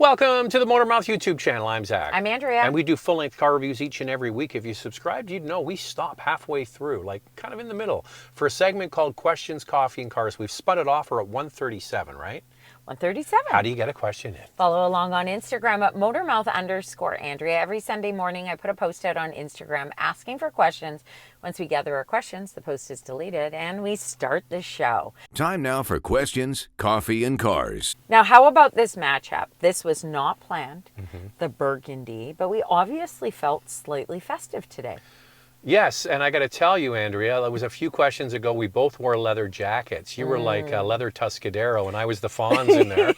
Welcome to the Motormouth YouTube channel. I'm Zach. I'm Andrea. And we do full-length car reviews each and every week. If you subscribed, you'd know we stop halfway through, like kind of in the middle, for a segment called Questions, Coffee, and Cars. We've spun it off. We're at 137, right? 137. How do you get a question in? Follow along on Instagram at Motormouth_Andrea. Every Sunday morning, I put a post out on Instagram asking for questions. Once we gather our questions, the post is deleted and we start the show. Time now for Questions, Coffee, and Cars. Now, how about this matchup? This was not planned, the burgundy, but we obviously felt slightly festive today. Yes, and I got to tell you, Andrea, it was a few questions ago, we both wore leather jackets. You were like a leather Tuscadero, and I was the Fonz in there.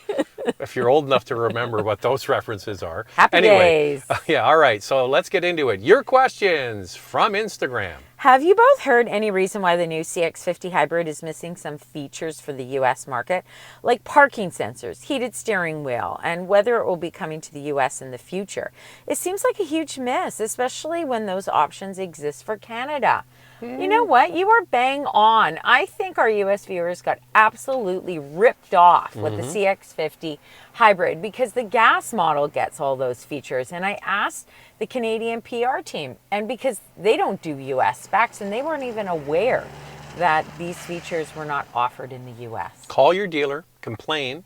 If you're old enough to remember what those references are. Happy days. Yeah, all right, so let's get into it. Your questions from Instagram. Have you both heard any reason why the new CX-50 hybrid is missing some features for the U.S. market, like parking sensors, heated steering wheel, and whether it will be coming to the U.S. in the future? It seems like a huge miss, especially when those options exist for Canada. You know what? You are bang on. I think our U.S. viewers got absolutely ripped off with the CX-50 hybrid because the gas model gets all those features. And I asked the Canadian PR team, and because they don't do U.S. specs and they weren't even aware that these features were not offered in the U.S. Call your dealer, complain.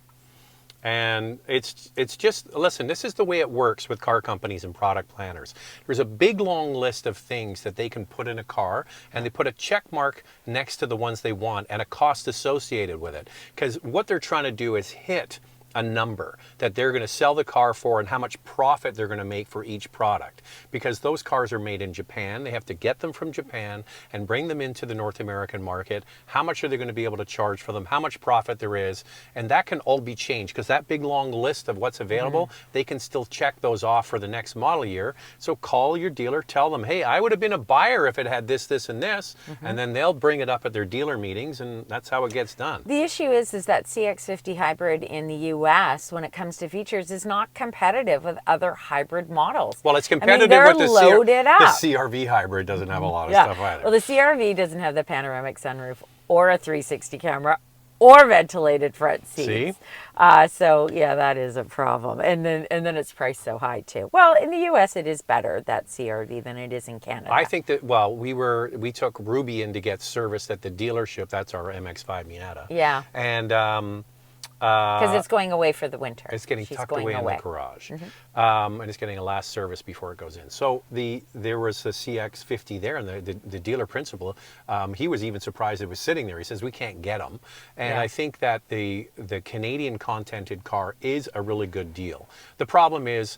And it's just, listen, this is the way it works with car companies and product planners. There's a big long list of things that they can put in a car, and they put a check mark next to the ones they want and a cost associated with it. Because what they're trying to do is hit a number that they're going to sell the car for and how much profit they're going to make for each product. Because those cars are made in Japan. They have to get them from Japan and bring them into the North American market. How much are they going to be able to charge for them? How much profit there is? And that can all be changed because that big long list of what's available, they can still check those off for the next model year. So call your dealer, tell them, hey, I would have been a buyer if it had this, this, and this. And then they'll bring it up at their dealer meetings, and that's how it gets done. The issue is that CX-50 hybrid in the U.S., when it comes to features, is not competitive with other hybrid models. Well, it's competitive with the CR-V hybrid doesn't have a lot of stuff either. Well, the CR-V doesn't have the panoramic sunroof or a 360 camera or ventilated front seats. See? So yeah, that is a problem. And then it's priced so high too. Well, in the U.S. it is better, that CR-V, than it is in Canada. I think that, well, we took Ruby in to get serviced at the dealership. That's our MX-5 Miata. Yeah. And because it's going away for the winter. It's getting tucked away in the garage. And it's getting a last service before it goes in. So there was the CX-50 there, and the dealer principal, he was even surprised it was sitting there. He says, we can't get them. And I think that the Canadian contented car is a really good deal. The problem is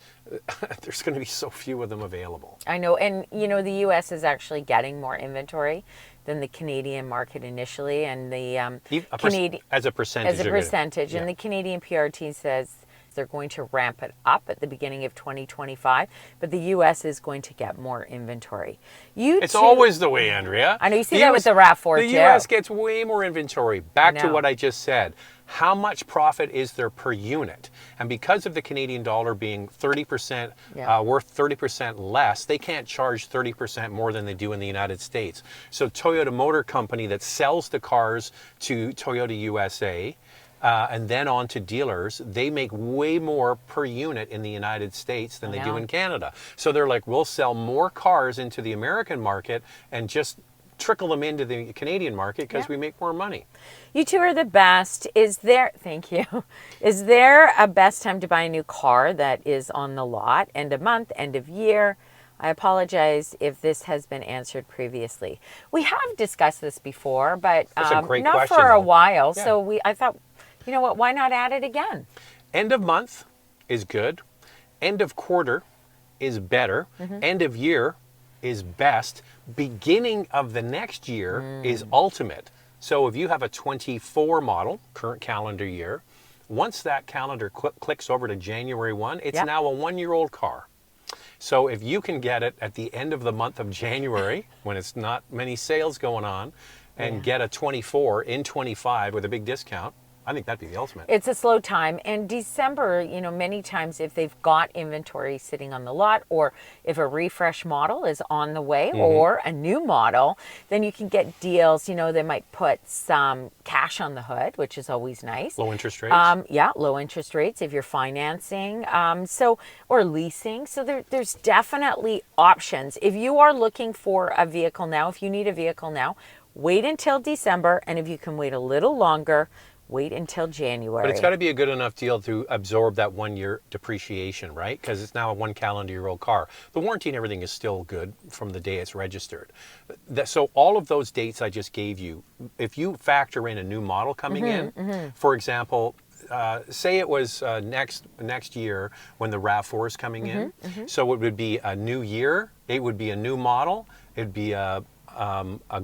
there's going to be so few of them available. I know, and you know, the U.S. is actually getting more inventory than the Canadian market initially, and the Canadian as a percentage. And the Canadian PR team says they're going to ramp it up at the beginning of 2025, but the U.S. is going to get more inventory. It's always the way, Andrea. I know, you see that with the RAV4 too. The U.S. gets way more inventory. Back to what I just said. How much profit is there per unit? And because of the Canadian dollar being 30%, worth 30% less, they can't charge 30% more than they do in the United States. So Toyota Motor Company that sells the cars to Toyota USA, and then on to dealers, they make way more per unit in the United States than they do in Canada. So they're like, we'll sell more cars into the American market and just trickle them into the Canadian market because we make more money. You two are the best. Thank you. Is there a best time to buy a new car that is on the lot? End of month, end of year? I apologize if this has been answered previously. We have discussed this before, but not question, for a while. Yeah. So I thought, you know what, why not add it again? End of month is good. End of quarter is better. End of year is best. Beginning of the next year is ultimate. So if you have a 24 model, current calendar year, once that calendar clicks over to January 1, it's now a 1-year-old car. So if you can get it at the end of the month of January, when it's not many sales going on, and get a 24 in 25 with a big discount, I think that'd be the ultimate. It's a slow time. And December, you know, many times if they've got inventory sitting on the lot, or if a refresh model is on the way, or a new model, then you can get deals. You know, they might put some cash on the hood, which is always nice. Low interest rates? Yeah, low interest rates if you're financing, or leasing. So there's definitely options. If you are looking for a vehicle now, if you need a vehicle now, wait until December. And if you can wait a little longer, wait until January. But it's got to be a good enough deal to absorb that 1 year depreciation, right? Because it's now a 1 calendar year old car. The warranty and everything is still good from the day it's registered. So all of those dates I just gave you, if you factor in a new model coming in, for example, say it was next year when the RAV4 is coming in. So it would be a new year. It would be a new model. It'd be a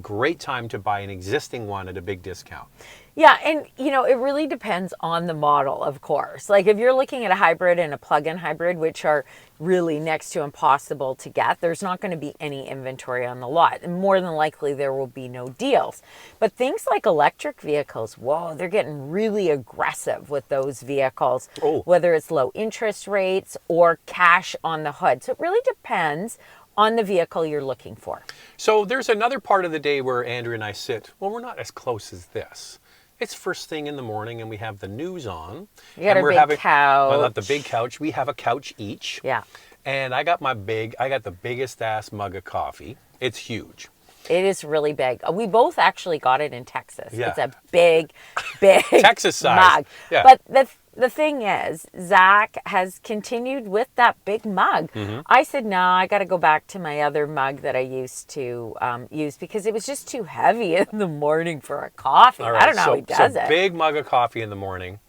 great time to buy an existing one at a big discount. Yeah, and you know, it really depends on the model, of course. Like if you're looking at a hybrid and a plug-in hybrid, which are really next to impossible to get, there's not going to be any inventory on the lot. And more than likely, there will be no deals. But things like electric vehicles, whoa, they're getting really aggressive with those vehicles, whether it's low interest rates or cash on the hood. So it really depends on the vehicle you're looking for. So there's another part of the day where Andrea and I sit. Well, we're not as close as this. It's first thing in the morning and we have the news on. You got a big couch. Well, not the big couch. We have a couch each. Yeah. And I got the biggest ass mug of coffee. It's huge. It is really big. We both actually got it in Texas. Yeah. It's a big Texas size mug. Yeah. But the thing is, Zach has continued with that big mug. I said, no, I got to go back to my other mug that I used to use because it was just too heavy in the morning for a coffee. All right, I don't know how he does it. Big mug of coffee in the morning.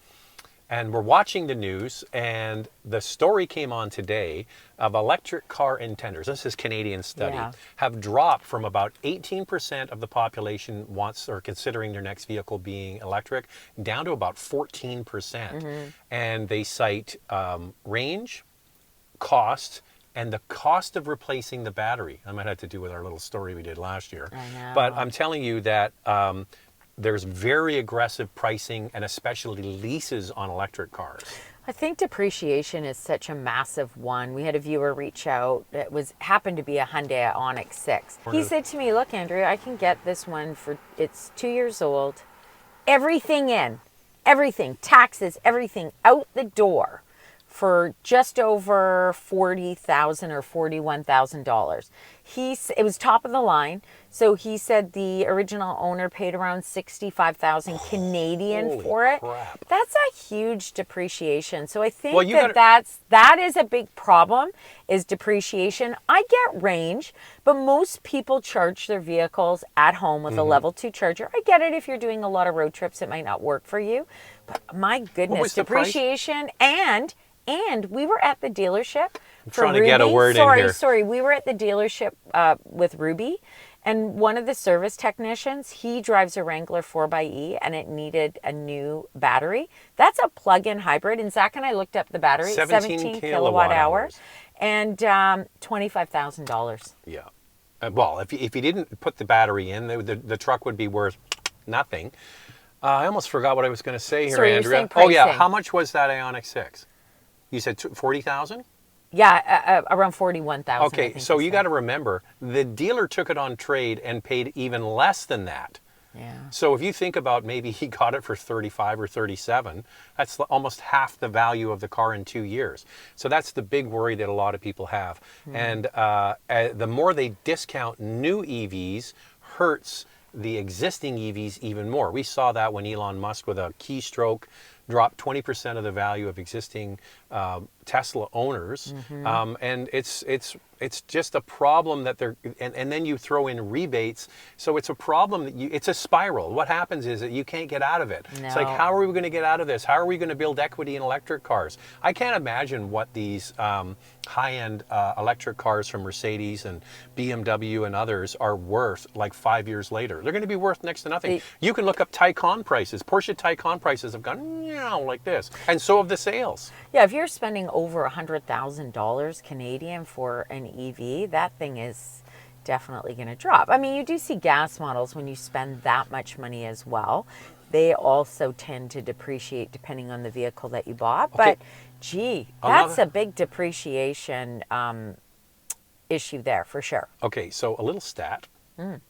And we're watching the news, and the story came on today of electric car intenders. This is Canadian study. Yeah. Have dropped from about 18% of the population wants or considering their next vehicle being electric down to about 14%. And they cite range, cost, and the cost of replacing the battery. I might have to do with our little story we did last year. I know. But I'm telling you that there's very aggressive pricing and especially leases on electric cars. I think depreciation is such a massive one. We had a viewer reach out. It happened to be a Hyundai Ioniq 6. He said to me, look, Andrea, I can get this one it's 2 years old. Everything in, everything, taxes, everything out the door for just over $40,000 or $41,000. It was top of the line. So he said the original owner paid around $65,000 Canadian for it. Crap. That's a huge depreciation. So I think Well, that is a big problem, is depreciation. I get range, but most people charge their vehicles at home with a level 2 charger. I get it if you're doing a lot of road trips, it might not work for you. But my goodness, depreciation and we were at the dealership for trying Ruby. to get a word in here. Sorry, we were at the dealership with Ruby, and one of the service technicians, he drives a Wrangler 4xe, and it needed a new battery. That's a plug-in hybrid, and Zach and I looked up the battery, 17 kilowatt hours, and $25,000. Yeah. Well, if you didn't put the battery in, the truck would be worth nothing. I almost forgot what I was going to say here, Sorry, Andrea. you're saying Oh yeah, pricing. how much was that Ioniq 6? You said 40,000? Yeah, around 41,000. Okay, so you got to remember, the dealer took it on trade and paid even less than that. Yeah. So if you think about maybe he got it for 35 or 37, that's almost half the value of the car in 2 years. So that's the big worry that a lot of people have. And the more they discount new EVs hurts the existing EVs even more. We saw that when Elon Musk with a keystroke dropped 20% of the value of existing Tesla owners, and it's just a problem that and then you throw in rebates, so it's a problem that it's a spiral. What happens is that you can't get out of it. No. It's like, how are we going to get out of this? How are we going to build equity in electric cars? I can't imagine what these high-end electric cars from Mercedes and BMW and others are worth like 5 years later. They're going to be worth next to nothing. You can look up Taycan prices. Porsche Taycan prices have gone like this, and so have the sales. Yeah, if you're spending over $100,000 Canadian for an EV, that thing is definitely going to drop. I mean, you do see gas models when you spend that much money as well. they also tend to depreciate depending on the vehicle that you bought. Okay. But gee, that's a big depreciation issue there for sure. Okay, so a little stat.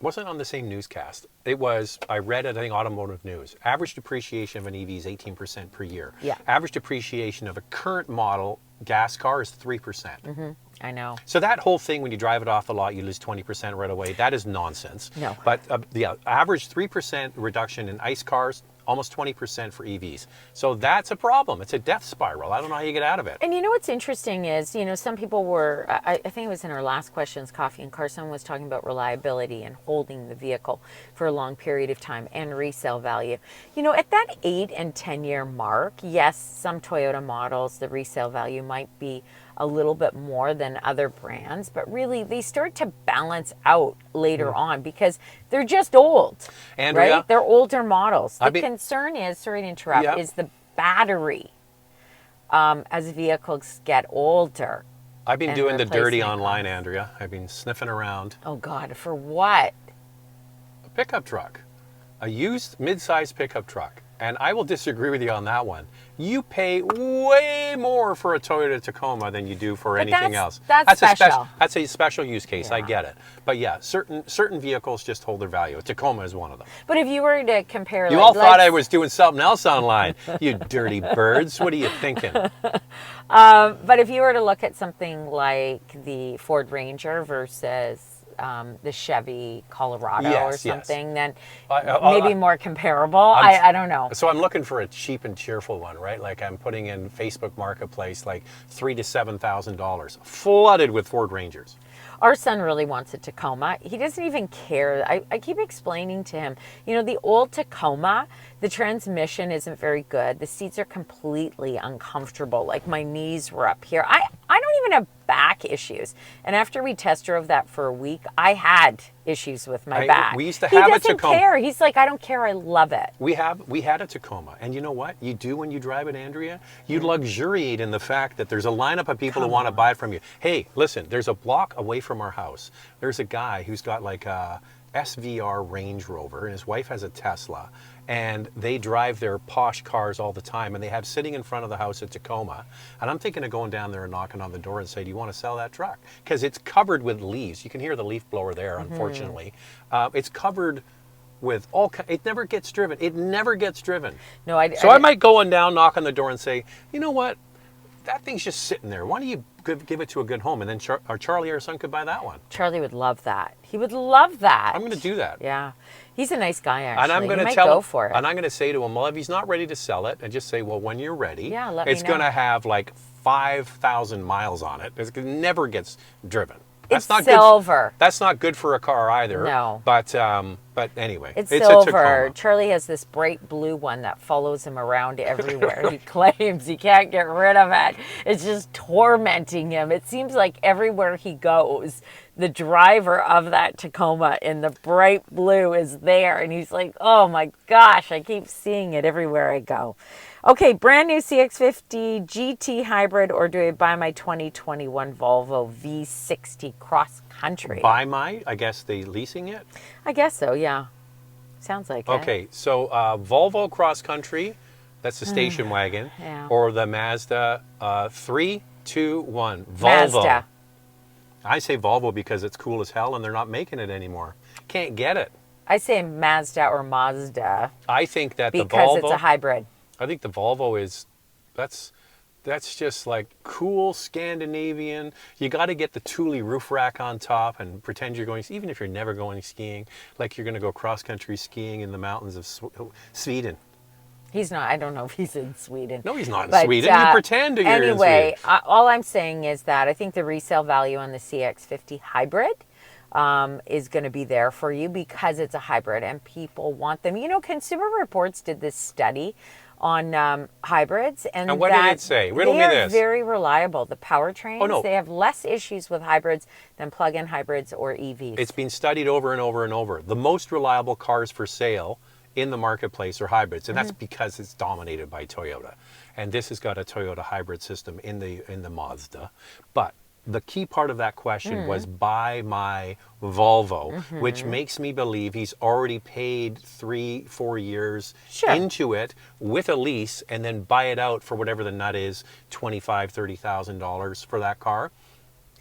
Wasn't on the same newscast. It was, I read it, I think, Automotive News. Average depreciation of an EV is 18% per year. Yeah. Average depreciation of a current model gas car is 3%. I know. So that whole thing, when you drive it off the lot, you lose 20% right away. That is nonsense. No. But yeah, average 3% reduction in ICE cars, almost 20% for EVs. So that's a problem. It's a death spiral. I don't know how you get out of it. And you know what's interesting is, you know, some people were, I think it was in our last questions, Coffee and Carson was talking about reliability and holding the vehicle for a long period of time and resale value. You know, at that 8 and 10 year mark, yes, some Toyota models, the resale value might be a little bit more than other brands, but really they start to balance out later on because they're just old, Andrea, right? They're older models. The I mean- concern is, sorry to interrupt, Yeah. is the battery as vehicles get older. I've been and doing the dirty replacement online, costs. Andrea. I've been sniffing around. Oh God, for what? A pickup truck, a used mid-sized pickup truck. And I will disagree with you on that one. You pay way more for a Toyota Tacoma than you do for anything else. That's special. That's a special use case. I Yeah. get it. But yeah, certain vehicles just hold their value. A Tacoma is one of them. But if you were to compare, You all thought I was doing something else online. You dirty birds. What are you thinking? But if you were to look at something like the Ford Ranger versus the Chevy Colorado or Yes, yes. something, then I- maybe more comparable. I don't know. So I'm looking for a cheap and cheerful one, right? Like I'm putting in Facebook Marketplace like $3,000 to $7,000, flooded with Ford Rangers. Our son really wants a Tacoma. He doesn't even care. I keep explaining to him, you know, the old Tacoma, the transmission isn't very good. The seats are completely uncomfortable. Like my knees were up here. I don't even have back issues. And after we test drove that for a week, I had issues with my back. We used to he have a doesn't Tacoma. care. He's like, I don't care. I love it. We had a Tacoma, and you know what you do when you drive it, Andrea? You luxuriate in the fact that there's a lineup of people who want to buy it from you. Hey, listen, there's a block away from our house. There's a guy who's got like a SVR Range Rover, and his wife has a Tesla, and they drive their posh cars all the time, and they have sitting in front of the house a Tacoma. And I'm thinking of going down there and knocking on the door and say, do you want to sell that truck? Because it's covered with leaves. You can hear the leaf blower there, unfortunately. It's covered with it never gets driven. It never gets driven. No, So I might go on down, knock on the door and say, you know what? That thing's just sitting there. Why don't you give it to a good home? And then Charlie, our son, could buy that one. Charlie would love that. He would love that. I'm going to do that. Yeah. He's a nice guy, actually. And I'm going He to might tell go him, for it. and I'm going to say to him, well, if he's not ready to sell it, and just say, well, when you're ready, Yeah, let me it's know. going to have like 5,000 miles on it. It never gets driven. It's silver. That's not good for a car either. No. But anyway, It's a silver. Tacoma. Charlie has this bright blue one that follows him around everywhere. He claims he can't get rid of it. It's just tormenting him. It seems like everywhere he goes, the driver of that Tacoma in the bright blue is there. And he's like, oh my gosh, I keep seeing it everywhere I go. Okay, brand new CX-50 GT hybrid, or do I buy my 2021 Volvo V60 cross country? I guess they leasing it? I guess so, yeah. Sounds like it. Okay, so Volvo Cross Country, that's the station wagon, Yeah. or the Mazda 3, 2, 1. Volvo. Mazda. I say Volvo because it's cool as hell and they're not making it anymore. Can't get it. I say Mazda or Mazda I think that the because Volvo, it's a hybrid. I think the Volvo is, that's just like cool Scandinavian. You got to get the Thule roof rack on top and pretend you're going, even if you're never going skiing, like you're going to go cross-country skiing in the mountains of Sweden. He's not, I don't know if he's in Sweden. No, he's not in But, Sweden. You pretend you're in Sweden. Anyway, all I'm saying is that I think the resale value on the CX-50 hybrid is going to be there for you because it's a hybrid and people want them. You know, Consumer Reports did this study on hybrids, and what did it say? Riddle me they are this. very reliable. The powertrains, Oh, no. they have less issues with hybrids than plug-in hybrids or EVs. It's been studied over and over and over. The most reliable cars for sale in the marketplace are hybrids, and that's because it's dominated by Toyota. And this has got a Toyota hybrid system in the Mazda. But the key part of that question was buy my Volvo, which makes me believe he's already paid 3-4 years Sure. into it with a lease, and then buy it out for whatever the nut is, $25,000-$30,000 for that car.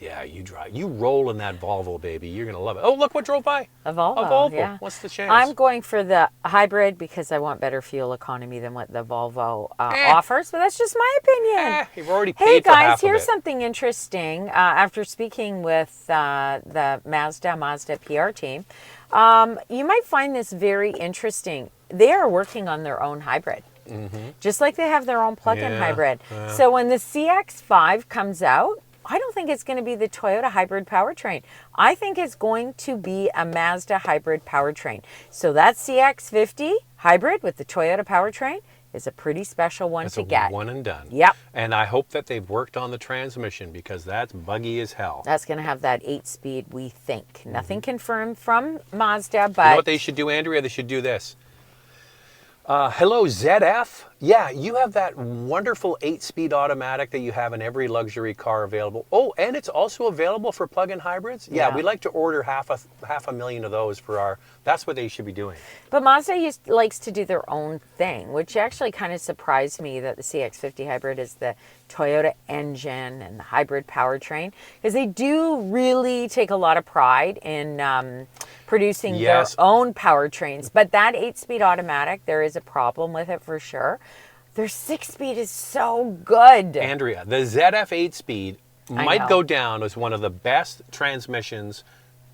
Yeah, you roll in that Volvo, baby. You're gonna love it. Oh, look what drove by. A Volvo. A Volvo. Yeah. What's the chance? I'm going for the hybrid because I want better fuel economy than what the Volvo offers, but that's just my opinion. You've already paid Hey for guys, half of here's it. something interesting. After speaking with the Mazda PR team, you might find this very interesting. They are working on their own hybrid. Just like they have their own plug-in hybrid. So when the CX-5 comes out, I don't think it's going to be the Toyota hybrid powertrain. I think it's going to be a Mazda hybrid powertrain. So that CX-50 hybrid with the Toyota powertrain is a pretty special one to get. One and done. Yep. And I hope that they've worked on the transmission, because that's buggy as hell. That's going to have that 8-speed, we think. Nothing confirmed from Mazda, but... You know what they should do, Andrea? They should do this. Hello, ZF. Yeah, you have that wonderful 8-speed automatic that you have in every luxury car available. Oh, and it's also available for plug-in hybrids? Yeah, we'd like to order half a million of those for our... That's what they should be doing. But Mazda likes to do their own thing, which actually kind of surprised me that the CX-50 hybrid is the Toyota engine and the hybrid powertrain, because they do really take a lot of pride in producing their own powertrains. But that 8-speed automatic, there is a problem with it for sure. Their 6-speed is so good. Andrea, the ZF 8-speed might go down as one of the best transmissions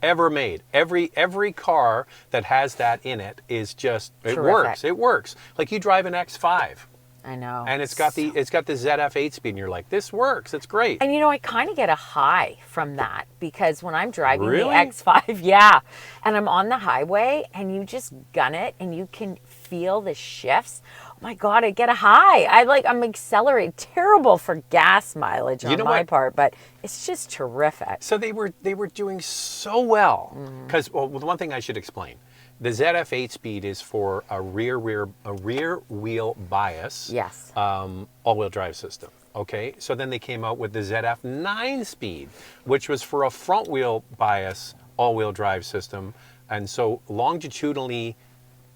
ever made. Every car that has that in it is just, it works. It works. Like you drive an X5. I know. And it's got the ZF 8-speed, and you're like, this works. It's great. And you know, I kind of get a high from that, because when I'm driving the X5, and I'm on the highway, and you just gun it, and you can feel the shifts. Oh my God, I get a high. I'm accelerating. Terrible for gas mileage on my part, but it's just terrific. So they were doing so well, because well, the one thing I should explain. The ZF 8-speed is for a rear wheel bias, all-wheel drive system. Okay, so then they came out with the ZF 9-speed, which was for a front wheel bias all-wheel drive system, and so longitudinally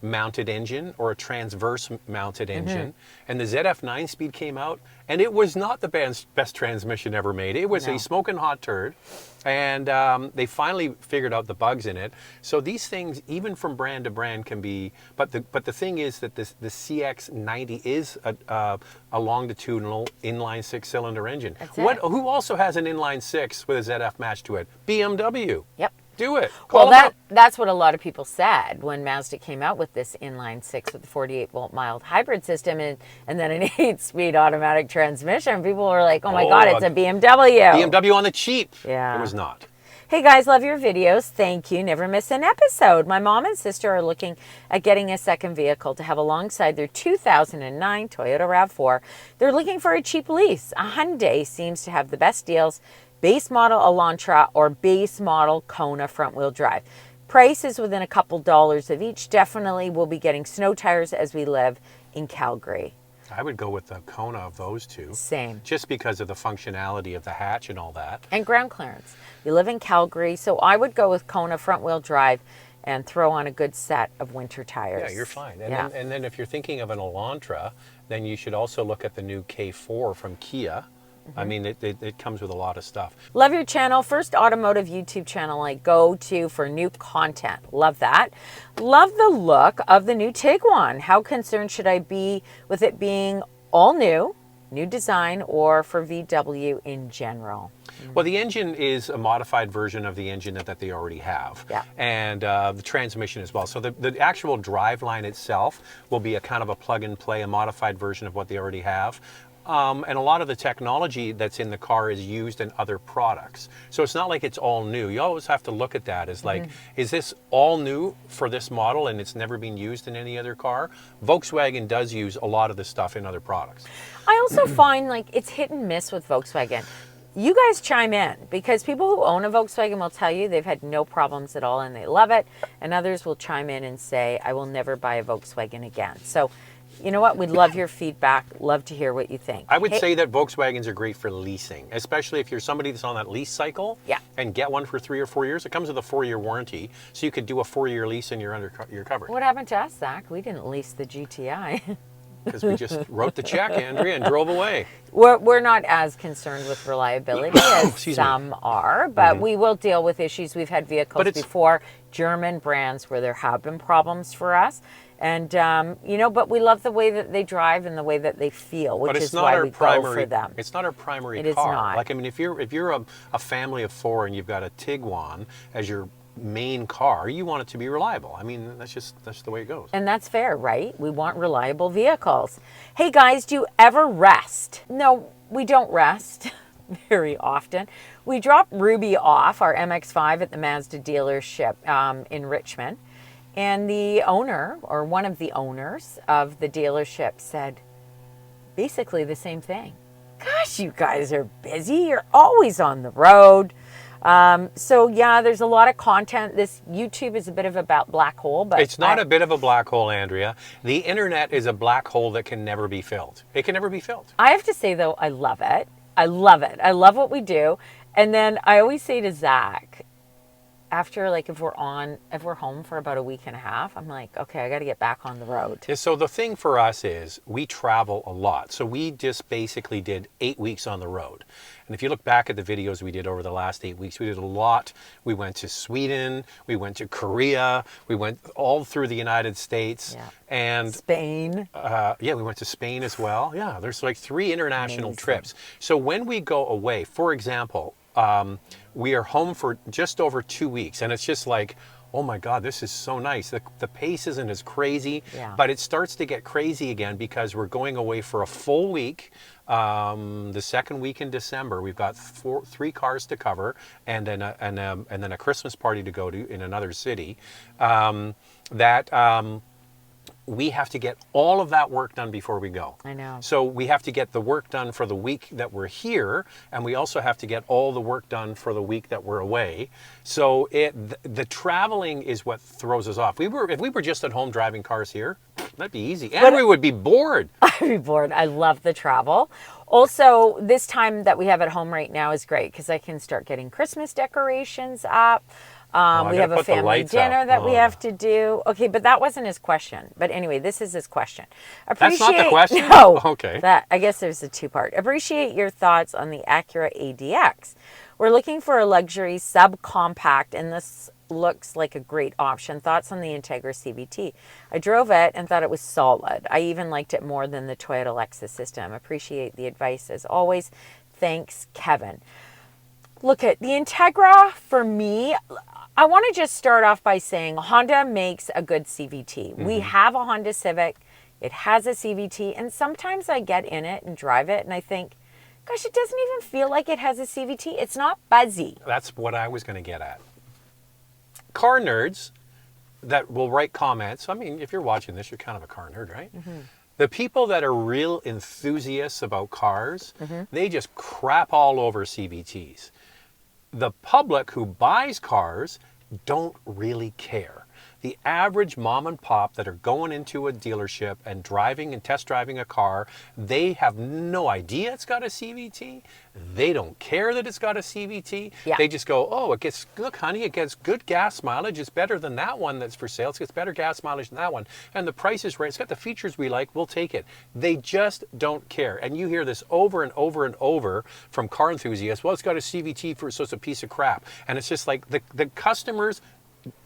mounted engine or a transverse mounted engine. And the ZF 9-speed came out, and it was not the best transmission ever made. It was a smoking hot turd, and they finally figured out the bugs in it. So these things, even from brand to brand, can be. But the thing is that the CX-90 is a longitudinal inline 6-cylinder engine. Who also has an inline 6 with a ZF match to it? BMW. Yep. Do it. That's what a lot of people said when Mazda came out with this inline 6 with the 48-volt mild hybrid system and then an 8-speed automatic transmission. People were like, oh my God, it's a BMW. BMW on the cheap. Yeah. It was not. Hey guys, love your videos. Thank you. Never miss an episode. My mom and sister are looking at getting a second vehicle to have alongside their 2009 Toyota RAV4. They're looking for a cheap lease. A Hyundai seems to have the best deals. Base model Elantra or base model Kona front-wheel drive. Price is within a couple dollars of each. Definitely will be getting snow tires as we live in Calgary. I would go with the Kona of those two. Same. Just because of the functionality of the hatch and all that. And ground clearance. You live in Calgary, so I would go with Kona front-wheel drive and throw on a good set of winter tires. Yeah, you're fine. And then if you're thinking of an Elantra, then you should also look at the new K4 from Kia. I mean, it comes with a lot of stuff. Love your channel. First automotive YouTube channel I go to for new content. Love that. Love the look of the new Tiguan. How concerned should I be with it being all new design, or for VW in general? Well, the engine is a modified version of the engine that they already have. Yeah. And the transmission as well. So the actual driveline itself will be a kind of a plug-and-play, a modified version of what they already have. And a lot of the technology that's in the car is used in other products. So it's not like it's all new. You always have to look at that as like, is this all new for this model and it's never been used in any other car? Volkswagen does use a lot of the stuff in other products. I also find like it's hit and miss with Volkswagen. You guys chime in, because people who own a Volkswagen will tell you they've had no problems at all and they love it. And others will chime in and say, I will never buy a Volkswagen again. So You know what? We'd love your feedback. Love to hear what you think. I would say that Volkswagens are great for leasing, especially if you're somebody that's on that lease cycle. Yeah. And get one for 3 or 4 years. It comes with a 4-year warranty, so you could do a 4-year lease and you're covered. What happened to us, Zach? We didn't lease the GTI. Because we just wrote the check, Andrea, and drove away. We're not as concerned with reliability as Excuse some are, but we will deal with issues. We've had vehicles before, German brands, where there have been problems for us. And, you know, but we love the way that they drive and the way that they feel, which is why we go for them. It's not our primary car. It is not. Like, I mean, if you're a family of 4 and you've got a Tiguan as your main car, you want it to be reliable. I mean, that's the way it goes. And that's fair, right? We want reliable vehicles. Hey guys, do you ever rest? No, we don't rest very often. We dropped Ruby off, our MX-5, at the Mazda dealership in Richmond. And the owner, or one of the owners of the dealership, said basically the same thing. Gosh, you guys are busy. You're always on the road. So yeah, there's a lot of content. This YouTube is a bit of a black hole, but it's not a bit of a black hole, Andrea. The internet is a black hole that can never be filled. It can never be filled. I have to say though, I love it. I love it. I love what we do. And then I always say to Zach, after, like, if we're home for about a week and a half, I'm like, okay, I got to get back on the road. Yeah, so the thing for us is we travel a lot. So we just basically did 8 weeks on the road. And if you look back at the videos we did over the last 8 weeks, we did a lot. We went to Sweden, we went to Korea, we went all through the United States. Yeah. And Spain. Yeah, we went to Spain as well. Yeah, there's like 3 international trips. So when we go away, for example, we are home for just over 2 weeks, and it's just like, oh my God, this is so nice. The pace isn't as crazy, but it starts to get crazy again because we're going away for a full week. The second week in December, we've got 3 cars to cover, and then a Christmas party to go to in another city. We have to get all of that work done before we go. I know. So we have to get the work done for the week that we're here, and we also have to get all the work done for the week that we're away. So the traveling is what throws us off. If we were just at home driving cars here, that'd be easy. And we would be bored. I'd be bored. I love the travel. Also, this time that we have at home right now is great because I can start getting Christmas decorations up. We have a family dinner that we have to do. Okay, but that wasn't his question. But anyway, this is his question. That's not the question? No. Okay. I guess there's a 2-part. Appreciate your thoughts on the Acura ADX. We're looking for a luxury subcompact, and this looks like a great option. Thoughts on the Integra CVT? I drove it and thought it was solid. I even liked it more than the Toyota Lexus system. Appreciate the advice as always. Thanks, Kevin. Look at the Integra for me. I want to just start off by saying Honda makes a good CVT. We have a Honda Civic. It has a CVT, and sometimes I get in it and drive it, and I think, gosh, it doesn't even feel like it has a CVT. It's not buzzy. That's what I was going to get at. Car nerds that will write comments. I mean, if you're watching this, you're kind of a car nerd, right? The people that are real enthusiasts about cars, they just crap all over CVTs. The public who buys cars don't really care. The average mom and pop that are going into a dealership and driving and test driving a car, they have no idea it's got a CVT. They don't care that it's got a CVT. Yeah. They just go, oh, look, honey, it gets good gas mileage. It's better than that one that's for sale. It gets better gas mileage than that one. And the price is right. It's got the features we like. We'll take it. They just don't care. And you hear this over and over and over from car enthusiasts. Well, it's got a CVT, so it's a piece of crap. And it's just like the customers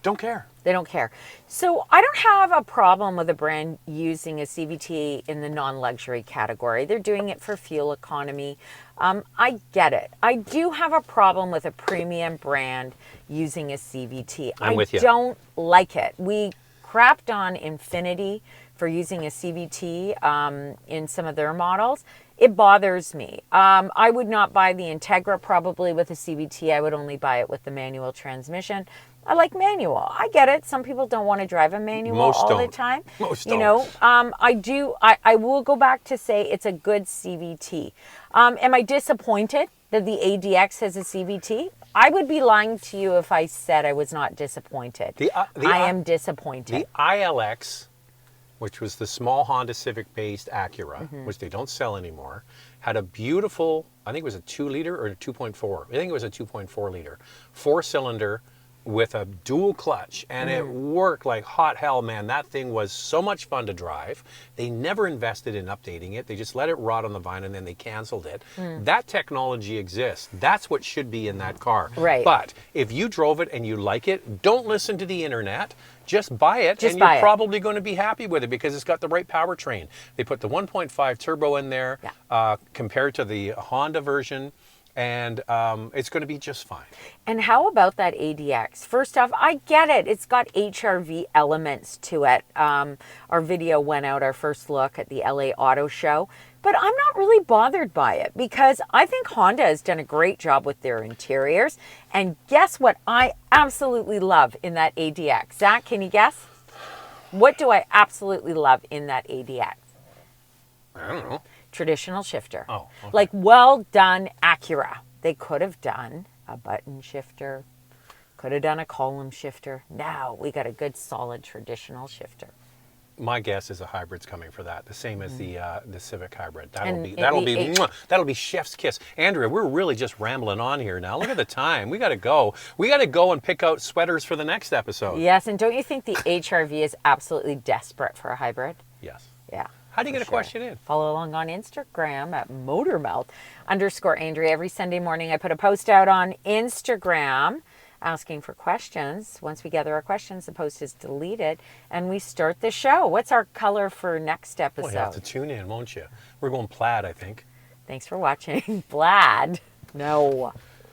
don't care. They don't care. So I don't have a problem with a brand using a CVT in the non-luxury category. They're doing it for fuel economy. I get it. I do have a problem with a premium brand using a CVT. I'm with you. I don't like it. We crapped on Infiniti for using a CVT in some of their models. It bothers me. I would not buy the Integra probably with a CVT. I would only buy it with the manual transmission. I like manual. I get it. Some people don't want to drive a manual all the time. Most don't. You know, I do. I will go back to say it's a good CVT. Am I disappointed that the ADX has a CVT? I would be lying to you if I said I was not disappointed. I am disappointed. The ILX which was the small Honda Civic-based Acura, which they don't sell anymore, had a beautiful, I think it was a 2-liter or a 2.4. I think it was a 2.4 liter, 4-cylinder with a dual clutch, and it worked like hot hell, man. That thing was so much fun to drive. They never invested in updating it. They just let it rot on the vine and then they canceled it. That technology exists. That's what should be in that car. Right. But if you drove it and you like it, don't listen to the internet. Just buy it, Just and buy you're it. probably going to be happy with it because it's got the right powertrain. They put the 1.5 turbo in there compared to the Honda version, and it's going to be just fine. And how about that ADX? First off, I get it. It's got HRV elements to it. Our video went out, our first look at the LA Auto Show. But I'm not really bothered by it because I think Honda has done a great job with their interiors. And guess what I absolutely love in that ADX? Zach, can you guess? What do I absolutely love in that ADX? I don't know. Traditional shifter. Oh, okay. Like, well done Acura. They could have done a button shifter, could have done a column shifter. Now we got a good solid traditional shifter. My guess is a hybrid's coming for that, the same as the Civic hybrid. That'll And be be chef's kiss. Andrea, we're really just rambling on here now. Look at the time. We got to go. We got to go and pick out sweaters for the next episode. Yes, and don't you think the HRV is absolutely desperate for a hybrid? Yes. Yeah. How do you get a question in? Follow along on Instagram at motormouth_Andrea. Every Sunday morning I put a post out on Instagram asking for questions. Once we gather our questions, the post is deleted and we start the show. What's our color for next episode? Well, you have to tune in, won't you? We're going plaid, I think. Thanks for watching. Plaid? No.